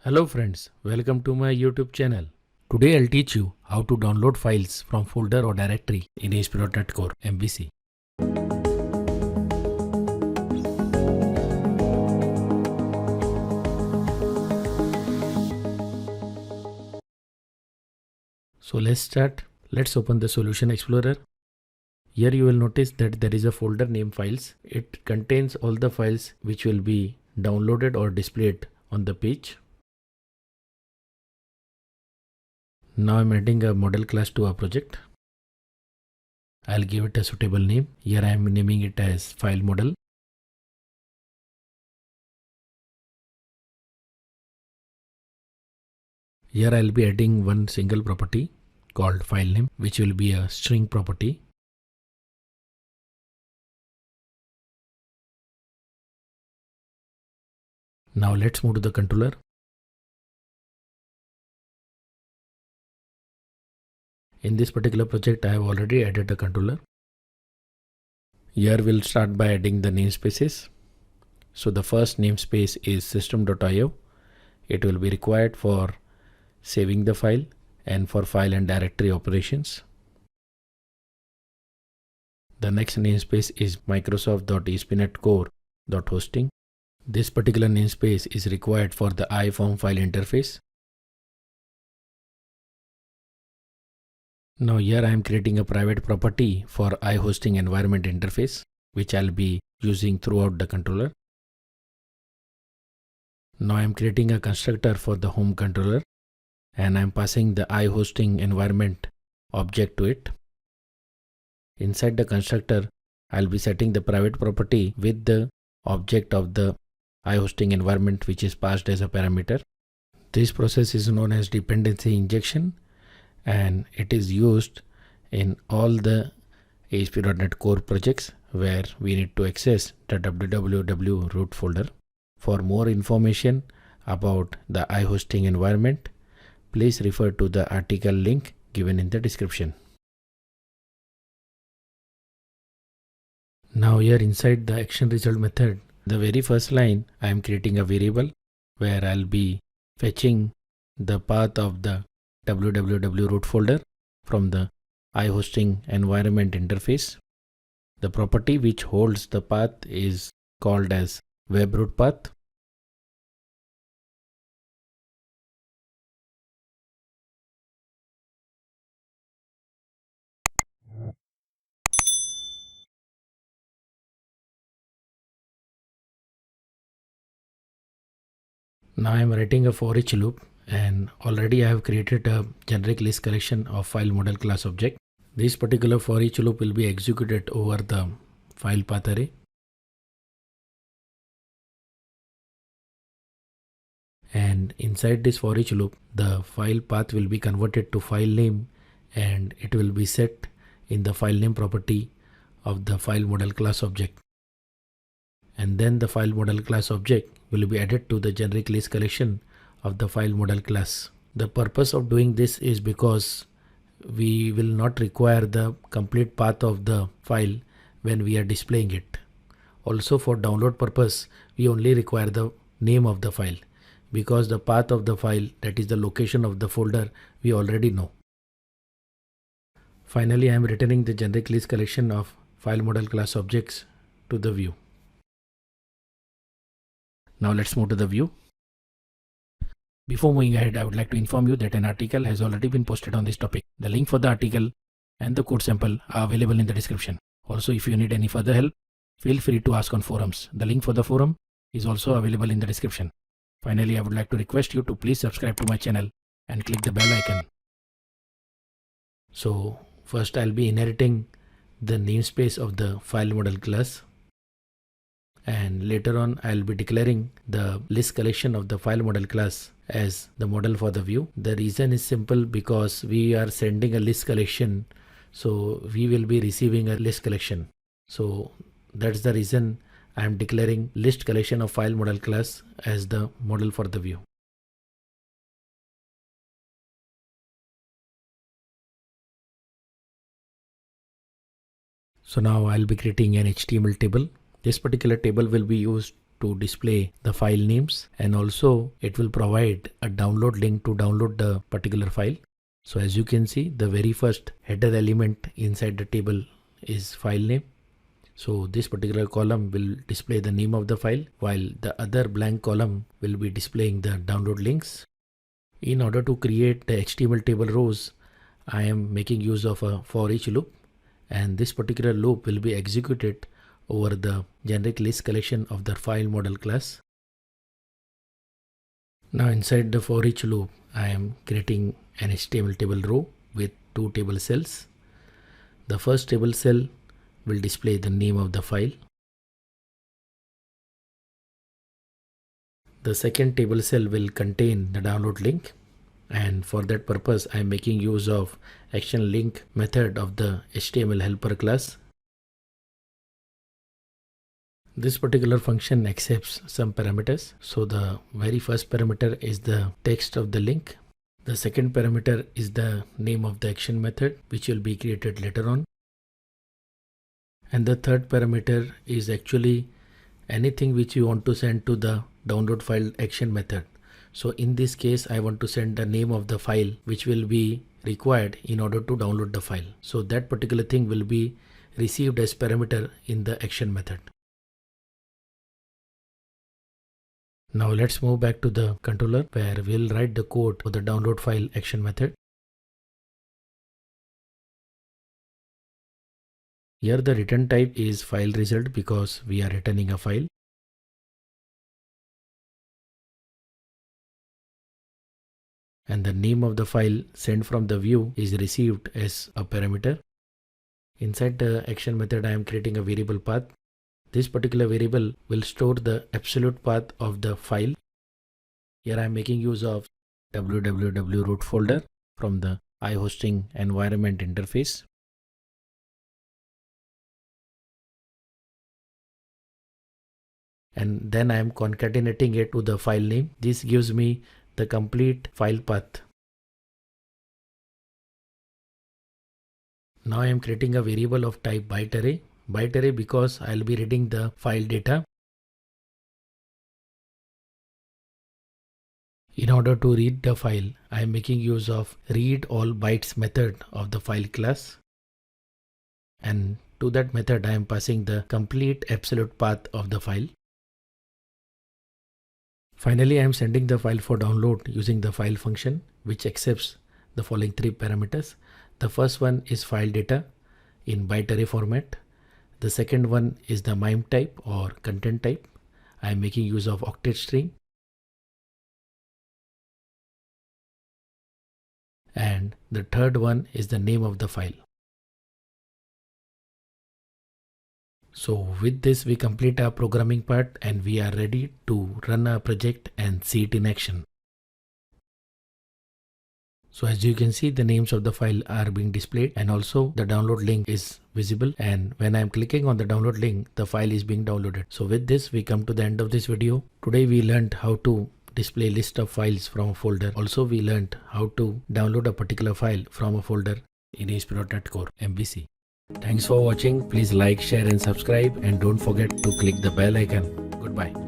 Hello friends, welcome to my YouTube channel. Today I'll teach you how to download files from folder or directory in ASP.NET Core MVC. So let's start. Let's open the Solution Explorer. Here you will notice that there is a folder named Files. It contains all the files which will be downloaded or displayed on the page. Now I'm adding a model class to our project. I'll give it a suitable name. Here I am naming it as file model. Here I'll be adding one single property called file name, which will be a string property. Now let's move to the controller. In this particular project, I have already added a controller. Here we'll start by adding the namespaces. So the first namespace is system.io. It will be required for saving the file and for file and directory operations. The next namespace is microsoft.espnetcore.hosting. This particular namespace is required for the iForm file interface. Now here I am creating a private property for iHosting environment interface, which I'll be using throughout the controller. Now I am creating a constructor for the home controller and I'm passing the iHosting environment object to it. Inside the constructor, I'll be setting the private property with the object of the iHosting environment, which is passed as a parameter. This process is known as dependency injection, and it is used in all the ASP.NET Core projects where we need to access the www root folder. For more information about the iHosting environment, please refer to the article link given in the description. Now here inside the action result method, the very first line, I am creating a variable where I'll be fetching the path of the www root folder from the iHosting environment interface. The property which holds the path is called as web root path. Now I am writing a for each loop, and already I have created a generic list collection of file model class object. This particular for each loop will be executed over the file path array. And inside this for each loop, the file path will be converted to file name and it will be set in the file name property of the file model class object. And then the file model class object will be added to the generic list collection of the file model class. The purpose of doing this is because we will not require the complete path of the file when we are displaying it. Also for download purpose, we only require the name of the file, because the path of the file, that is the location of the folder, we already know. Finally, I am returning the generic list collection of file model class objects to the view. Now let's move to the view. Before moving ahead, I would like to inform you that an article has already been posted on this topic. The link for the article and the code sample are available in the description. Also, if you need any further help, feel free to ask on forums. The link for the forum is also available in the description. Finally, I would like to request you to please subscribe to my channel and click the bell icon. So first I'll be inheriting the namespace of the file model class, and later on I'll be declaring the list collection of the file model class as the model for the view. The reason is simple, because we are sending a list collection, so we will be receiving a list collection. So that's the reason I am declaring list collection of file model class as the model for the view. So now I'll be creating an HTML table. This particular table will be used to display the file names, and also it will provide a download link to download the particular file. So as you can see, the very first header element inside the table is file name. So this particular column will display the name of the file, while the other blank column will be displaying the download links. In order to create the HTML table rows, I am making use of a for each loop, and this particular loop will be executed over the generic list collection of the file model class. Now inside the for each loop, I am creating an HTML table row with 2 table cells. The first table cell will display the name of the file. The second table cell will contain the download link, and for that purpose I am making use of action link method of the HTML helper class. This particular function accepts some parameters. So the very first parameter is the text of the link. The second parameter is the name of the action method, which will be created later on. And the third parameter is actually anything which you want to send to the download file action method. So in this case, I want to send the name of the file which will be required in order to download the file. So that particular thing will be received as parameter in the action method. Now let's move back to the controller where we'll write the code for the download file action method. Here the return type is file result because we are returning a file. And the name of the file sent from the view is received as a parameter. Inside the action method, I am creating a variable path. This particular variable will store the absolute path of the file. Here I am making use of www root folder from the iHosting environment interface. And then I am concatenating it to the file name. This gives me the complete file path. Now I am creating a variable of type byte array. Byte array because I will be reading the file data. In order to read the file, I am making use of read all bytes method of the file class. And to that method, I am passing the complete absolute path of the file. Finally, I am sending the file for download using the file function, which accepts the following 3 parameters. The first one is file data in byte array format. The second one is the MIME type or content type. I am making use of octet string. And the third one is the name of the file. So with this we complete our programming part and we are ready to run our project and see it in action. So as you can see, the names of the file are being displayed and also the download link is visible, and when I am clicking on the download link, the file is being downloaded. So with this we come to the end of this video. Today we learned how to display list of files from a folder. Also we learned how to download a particular file from a folder in ASP.NET Core MVC. Thanks for watching. Please like, share and subscribe, and don't forget to click the bell icon. Goodbye.